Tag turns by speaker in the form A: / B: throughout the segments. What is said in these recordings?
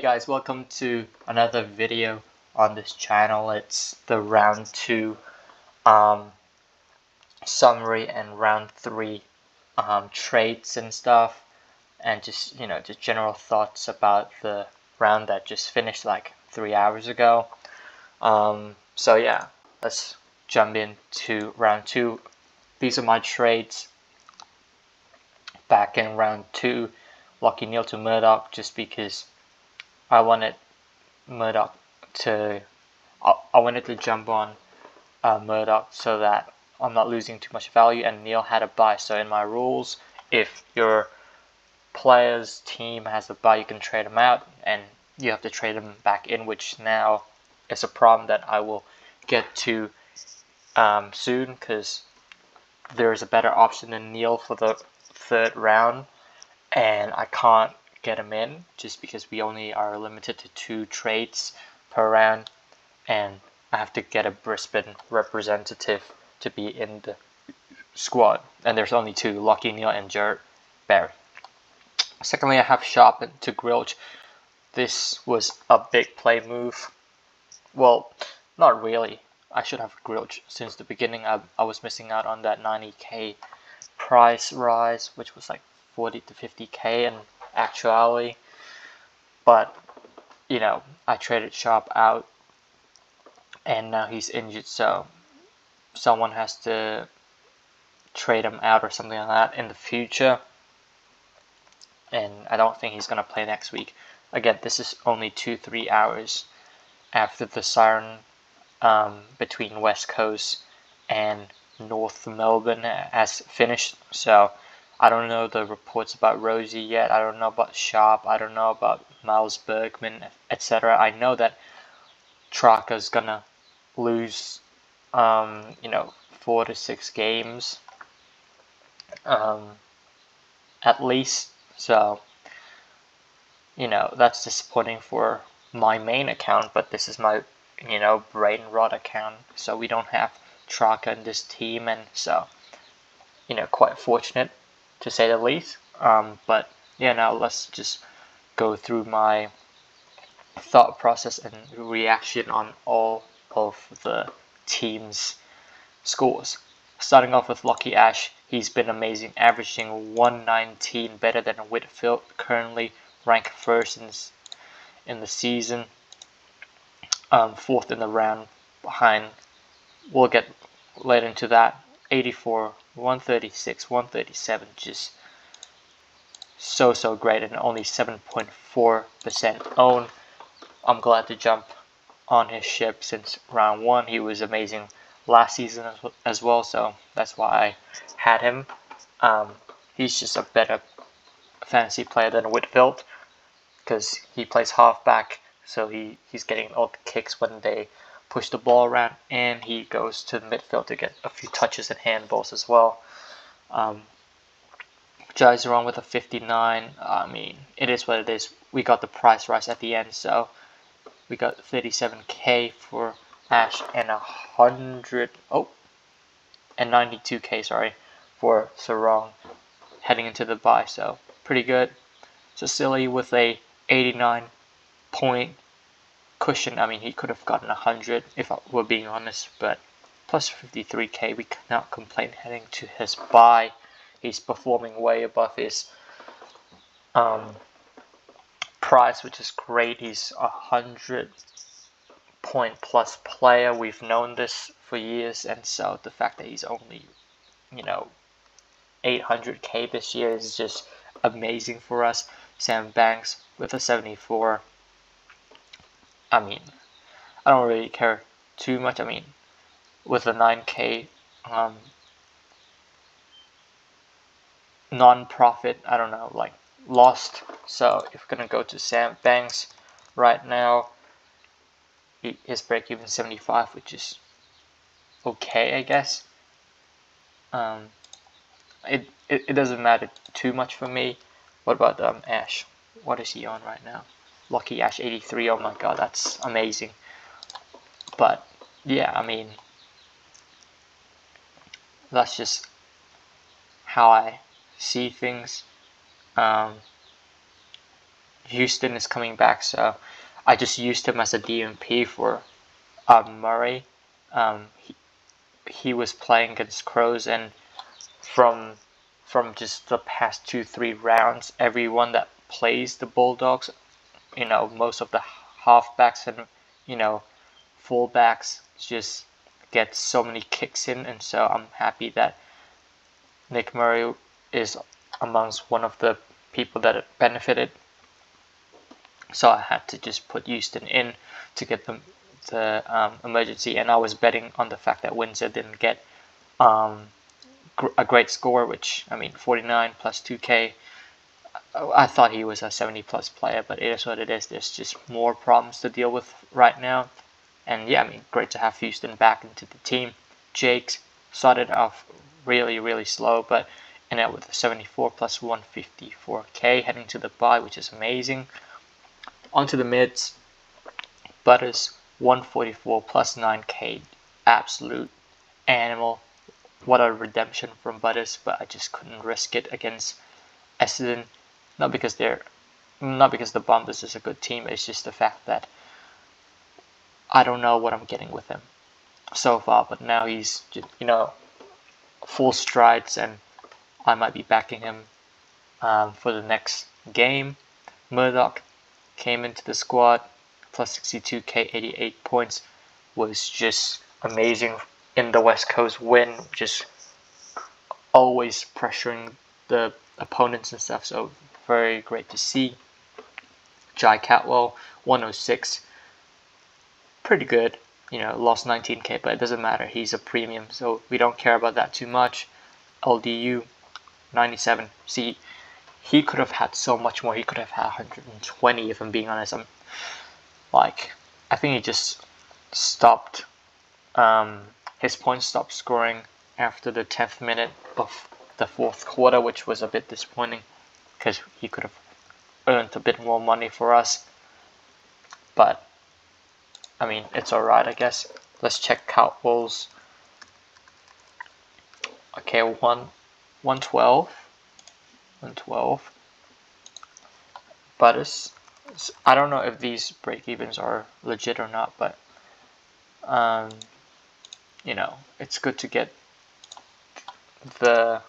A: guys, welcome to another video on this channel. It's the round 2 summary and round 3 traits and stuff, and just general thoughts about the round that just finished like 3 hours ago. So yeah, let's jump into round 2. These are my trades back in round 2. Lucky Neil to Murdoch, just because I wanted Murdoch to I wanted to jump on Murdoch so that I'm not losing too much value, and Neil had a buy. So in my rules, if your player's team has a buy, you can trade them out and you have to trade them back in, which now is a problem that I will get to soon, because there is a better option than Neil for the 3rd round, and I can't get him in just because we only are limited to 2 trades per round, and I have to get a Brisbane representative to be in the squad, and there's only 2, Lucky Neil and Jared Barry. Secondly, I have Sharp to Grilch. This was a big play move. Well, not really. I should have Grilch since the beginning. I was missing out on that 90k price rise, which was like 40 to 50k in actuality. But I traded Sharp out, and now he's injured, so someone has to trade him out or something like that in the future, and I don't think he's gonna play next week. Again, this is only 2-3 hours after the siren between West Coast and North Melbourne has finished, so I don't know the reports about Rosie yet. I don't know about Sharp. I don't know about Miles Bergman, etc. I know that Traka's gonna lose 4 to 6 games at least, so that's disappointing for my main account, but this is my brain rot account, so we don't have Traka in this team, and so quite fortunate to say the least. But yeah, now let's just go through my thought process and reaction on all of the team's scores. Starting off with Lucky Ash, he's been amazing, averaging 119, better than Whitfield, currently ranked 1st in the season, 4th in the round behind. We'll get later into that. 84, 136, 137, just so great, and only 7.4% owned. I'm glad to jump on his ship since round 1. He was amazing last season as well, so that's why I had him. He's just a better fantasy player than Whitfield, because he plays halfback, so he's getting all the kicks when they push the ball around, and he goes to the midfield to get a few touches and handballs as well. Jai's wrong with a 59. I mean, it is what it is. We got the price rise at the end, so we got 37k for Ash and 92k for Sarong heading into the bye, so pretty good. Cecily with a 89 point cushion. I mean, he could have gotten 100 if we're being honest, but plus 53k, we cannot complain heading to his bye. He's performing way above his price, which is great. He's 100 point plus player. We've known this for years, and so the fact that he's only 800k this year is just amazing for us. Sam Banks with a 74. I mean, I don't really care too much. I mean, with a 9k non-profit, I don't know, like lost. So if we're gonna go to Sam Banks right now, his break even 75, which is okay, I guess. It doesn't matter too much for me. What about Ash? What is he on right now? Lucky Ash 83. Oh my god, that's amazing. But yeah, I mean, that's just how I see things. Houston is coming back, so I just used him as a DMP for Murray. He was playing against Crows, and from just the past 2-3 rounds, everyone that plays the Bulldogs, most of the halfbacks and fullbacks just get so many kicks in, and so I'm happy that Nick Murray is amongst one of the people that benefited. So I had to just put Houston in to get the emergency, and I was betting on the fact that Windsor didn't get a great score, which, 49 plus 2K. I thought he was a 70 plus player, but it is what it is. There's just more problems to deal with right now. And yeah, great to have Houston back into the team. Jake started off really, really slow, but ended up with a 74 plus 154K heading to the bye, which is amazing. Onto the mids. Butters 144 plus 9K. Absolute animal. What a redemption from Butters, but I just couldn't risk it against Essendon. Not because the Bombers is a good team, it's just the fact that I don't know what I'm getting with him so far, but now he's just, full strides, and I might be backing him for the next game. Murdoch came into the squad, plus 62K, 88 points, was just amazing in the West Coast win, just always pressuring the opponents and stuff, so very great to see. Jai Catwell, 106, pretty good, lost 19K, but it doesn't matter, he's a premium, so we don't care about that too much. LDU, 97, see, he could have had so much more, he could have had 120 if I'm being honest. I think he just stopped, his points stopped scoring after the 10th minute of the fourth quarter, which was a bit disappointing because he could have earned a bit more money for us, but it's alright, I guess. Let's check Cowboys. Okay, 112. Butters. I don't know if these break-evens are legit or not, but it's good to get the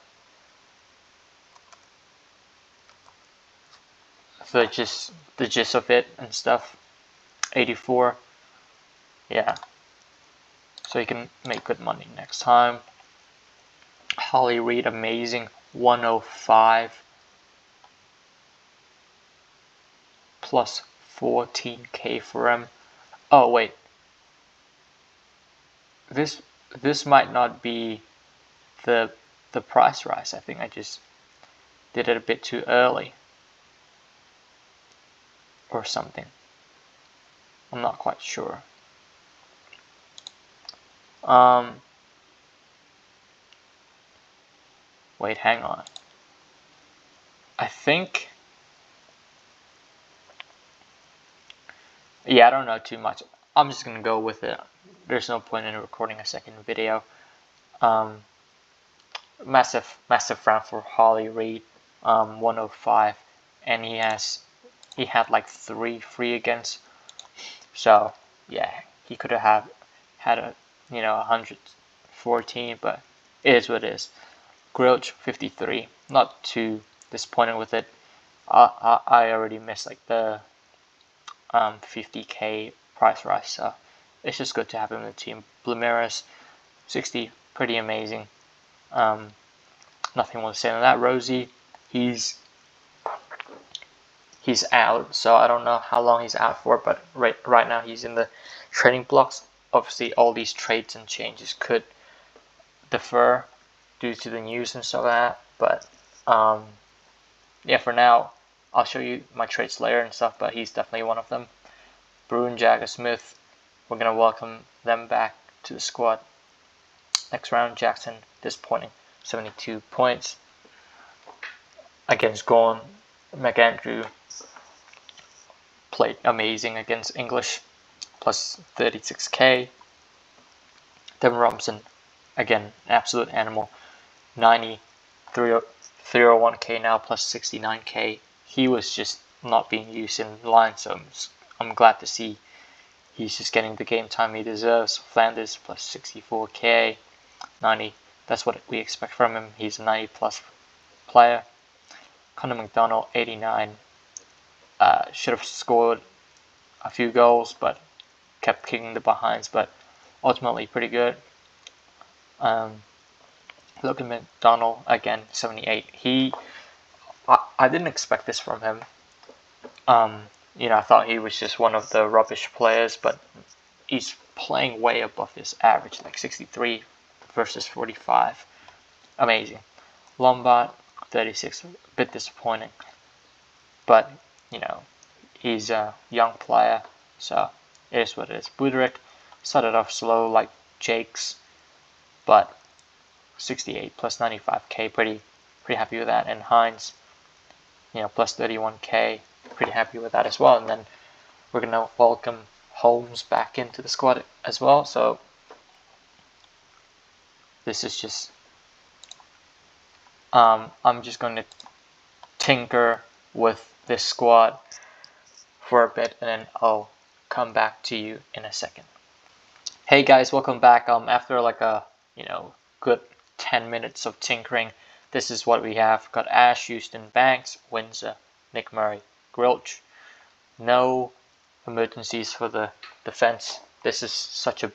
A: gist of it and stuff. 84. Yeah. So you can make good money next time. Holly Reid, amazing. 105 plus 14K for him. Oh wait. This might not be the price rise. I think I just did it a bit too early or something. I'm not quite sure. Wait, hang on. I think, yeah, I don't know too much. I'm just gonna go with it. There's no point in recording a second video. Massive round for Holly Reid, 105, and he had like 3 free against. So yeah, he could have had a 114, but it is what it is. Grilch 53, not too disappointed with it. I already missed like the 50K price rise, so it's just good to have him in the team. Blumeiras 60, pretty amazing. Nothing more to say on that. Rosie, he's out, so I don't know how long he's out for, but right now he's in the trading blocks. Obviously, all these trades and changes could defer due to the news and stuff like that, but yeah, for now, I'll show you my trades later and stuff, but he's definitely one of them. Bruin, Jagger, Smith, we're going to welcome them back to the squad. Next round, Jackson, disappointing, 72 points. Against Gawn, McAndrew played amazing against English, plus 36K. Devin Robinson, again, absolute animal, 90, 301K now, plus 69K. He was just not being used in line, so I'm glad to see he's just getting the game time he deserves. Flanders plus 64k, 90. That's what we expect from him. He's a 90 plus player. Connor McDonald, 89. Should have scored a few goals, but kept kicking the behinds. But ultimately, pretty good. Logan McDonald again, 78. I didn't expect this from him. I thought he was just one of the rubbish players, but he's playing way above his average, like 63 versus 45. Amazing. Lombard, 36, a bit disappointing. But, he's a young player, so it is what it is. Buderick started off slow like Jake's, but 68 plus 95k, pretty happy with that. And Hines, plus 31k, pretty happy with that as well. And then we're going to welcome Holmes back into the squad as well. So this is just, I'm just going to tinker with this squad for a bit, and then I'll come back to you in a second. Hey guys, welcome back. After like a good 10 minutes of tinkering, this is what we have. Got Ash, Houston, Banks, Windsor, Nick Murray, Grilch. No emergencies for the defense. This is such a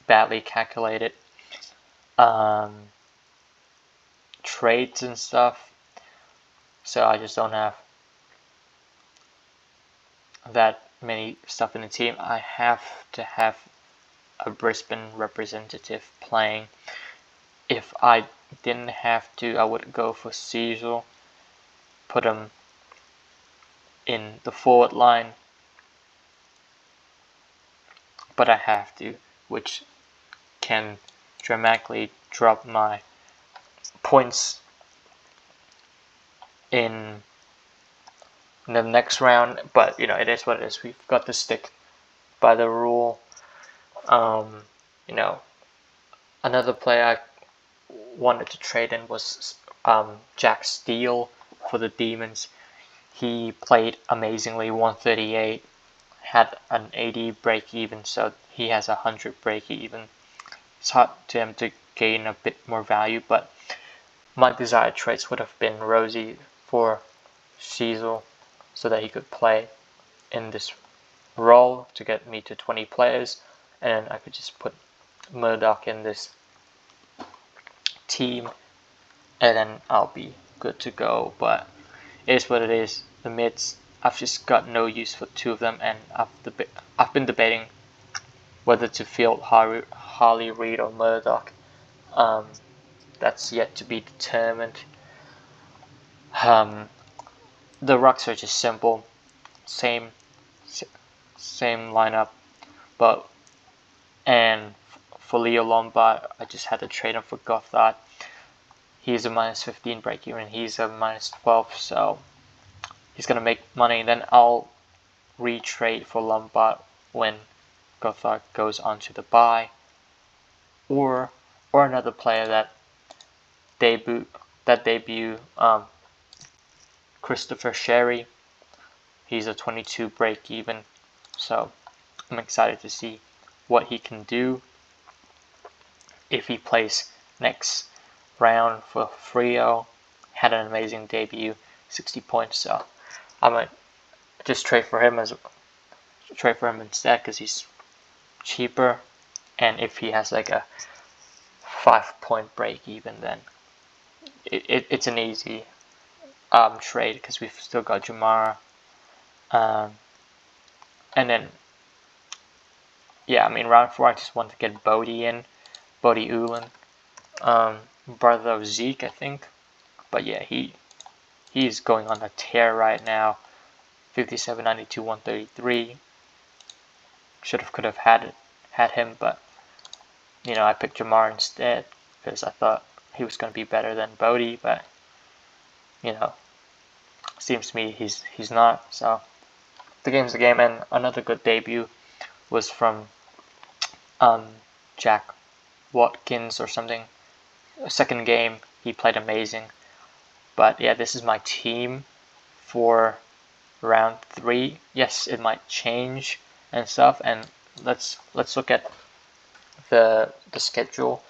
A: badly calculated trades and stuff, so I just don't have that many stuff in the team. I have to have a Brisbane representative playing. If I didn't have to, I would go for Cecil, put him in the forward line, but I have to, which can dramatically drop my points in the next round. But it is what it is. We've got to stick by the rule. Another player I wanted to trade in was Jack Steele for the Demons. He played amazingly, 138, had an 80 break even, so he has 100 break even. It's hard to him to gain a bit more value, but my desired trades would have been Rosie for Cecil, so that he could play in this role to get me to 20 players, and then I could just put Murdoch in this team, and then I'll be good to go. But it is what it is. The mids, I've just got no use for two of them, and I've been debating whether to field Harley Reid or Murdoch. That's yet to be determined. The rucks are just simple, same lineup, and for Leo Lombard, I just had to trade him for Gothard. He's a minus 15 break even, he's a minus 12, so he's gonna make money. Then I'll retrade for Lombard when Gothard goes onto the bye, or another player that debut Christopher Sherry. He's a 22 break even, so I'm excited to see what he can do if he plays next round for Frio. Had an amazing debut, 60 points, so I might just trade for him instead because he's cheaper, and if he has like a 5-point break even, then it's an easy trade because we've still got Jamara, and then round 4 I just want to get Bodie in, Bodie Ulan, brother of Zeke, I think. But yeah, he's going on a tear right now. 57, 92, 133. Could have had him, but I picked Jamar instead because I thought he was going to be better than Bodie, but seems to me he's not. So the game's the game. And another good debut was from Jack Watkins or something. Second game, he played amazing. But yeah, this is my team for round 3. Yes, it might change and stuff. And let's look at the schedule.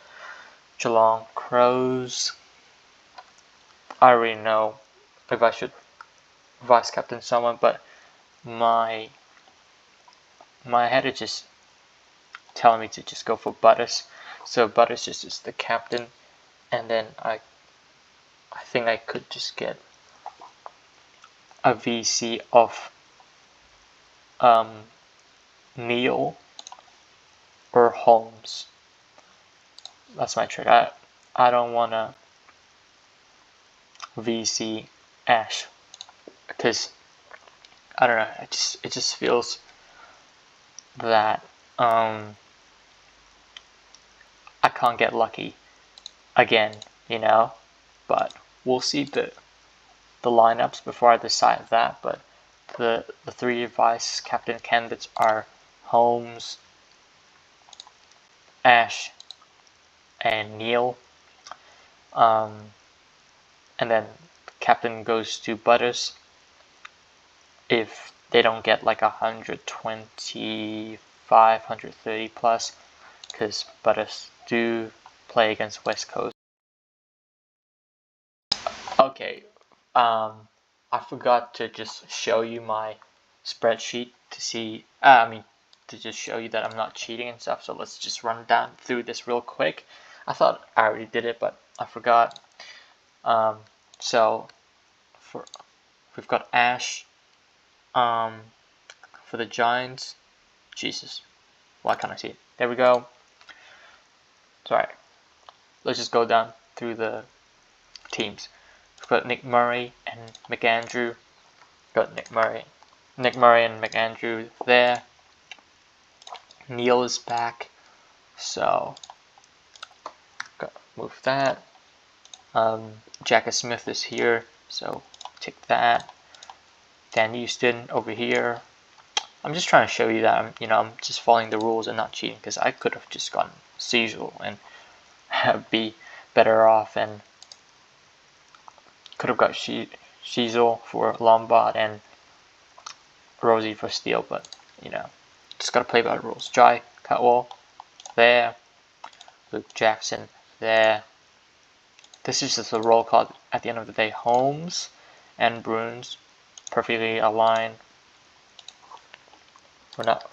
A: Geelong Crows. I already know if I should vice captain someone, but my head is just telling me to just go for Butters. So Butters is just the captain, and then I think I could just get a VC of Neil or Holmes. That's my trick. I don't wanna VC Ash because I don't know. It just feels that I can't get lucky again, you know. But we'll see the lineups before I decide that. But the 3 vice captain candidates are Holmes, Ash, and Neil. And then captain goes to Butters if they don't get like 125, 130 plus, because Butters do play against West Coast. Okay, I forgot to just show you my spreadsheet to see, to just show you that I'm not cheating and stuff. So let's just run down through this real quick. I thought I already did it, but I forgot. So we've got Ash. For the Giants, Jesus, why can't I see it? There we go. Sorry. Let's just go down through the teams. We've got Nick Murray and McAndrew. Got Nick Murray and McAndrew there. Neil is back, so move that. Jacka Smith is here, so take that. Dan Houston over here. I'm just trying to show you that I'm just following the rules and not cheating, because I could have just gone Cecil and be better off, and could have got Cecil for Lombard and Rosie for Steele, but just gotta play by the rules. Jai Cutwell there, Luke Jackson there. This is just a roll call at the end of the day. Holmes and Bruins perfectly aligned.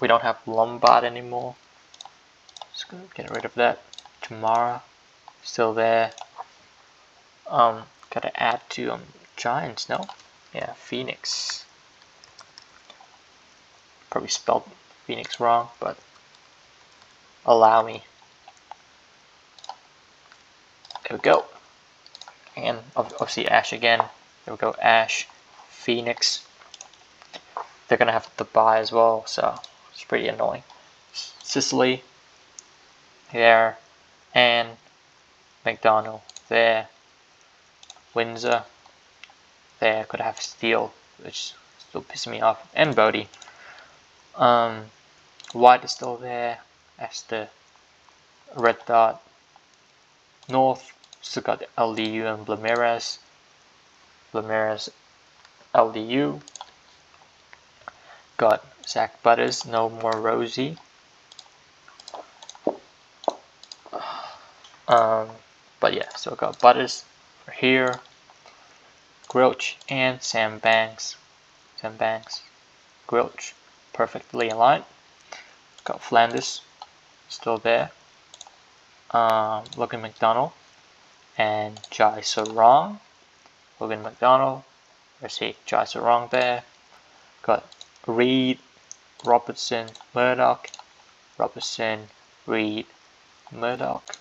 A: We don't have Lombard anymore. Just gonna get rid of that. Tamara still there. Gotta add to Giants, no? Yeah, Phoenix. Probably spelled Phoenix wrong, but allow me. There we go. And obviously Ash again. There we go, Ash, Phoenix. They're gonna have to buy as well, so it's pretty annoying. Sicily there, and McDonald there. Windsor there. Could have Steele, which still pisses me off, and Bodie. White is still there as the red dot. North still got LDU and Blameres. LDU. Got Zach Butters, no more Rosie. But yeah, so got Butters for here. Grilch and Sam Banks. Grilch, perfectly aligned. Got Flanders, still there. Logan McDonald and Jai Sarong. Logan McDonald, let's see, Jai Sarong there. Got Reed, Robertson, Murdoch. Robertson, Reed, Murdoch.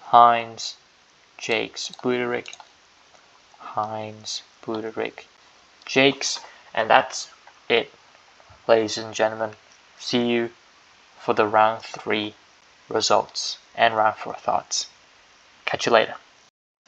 A: Hines, Jakes, Buderick. Hines, Buderick, Jakes. And that's it, ladies and gentlemen. See you for the round 3 results and round 4 thoughts. Catch you later.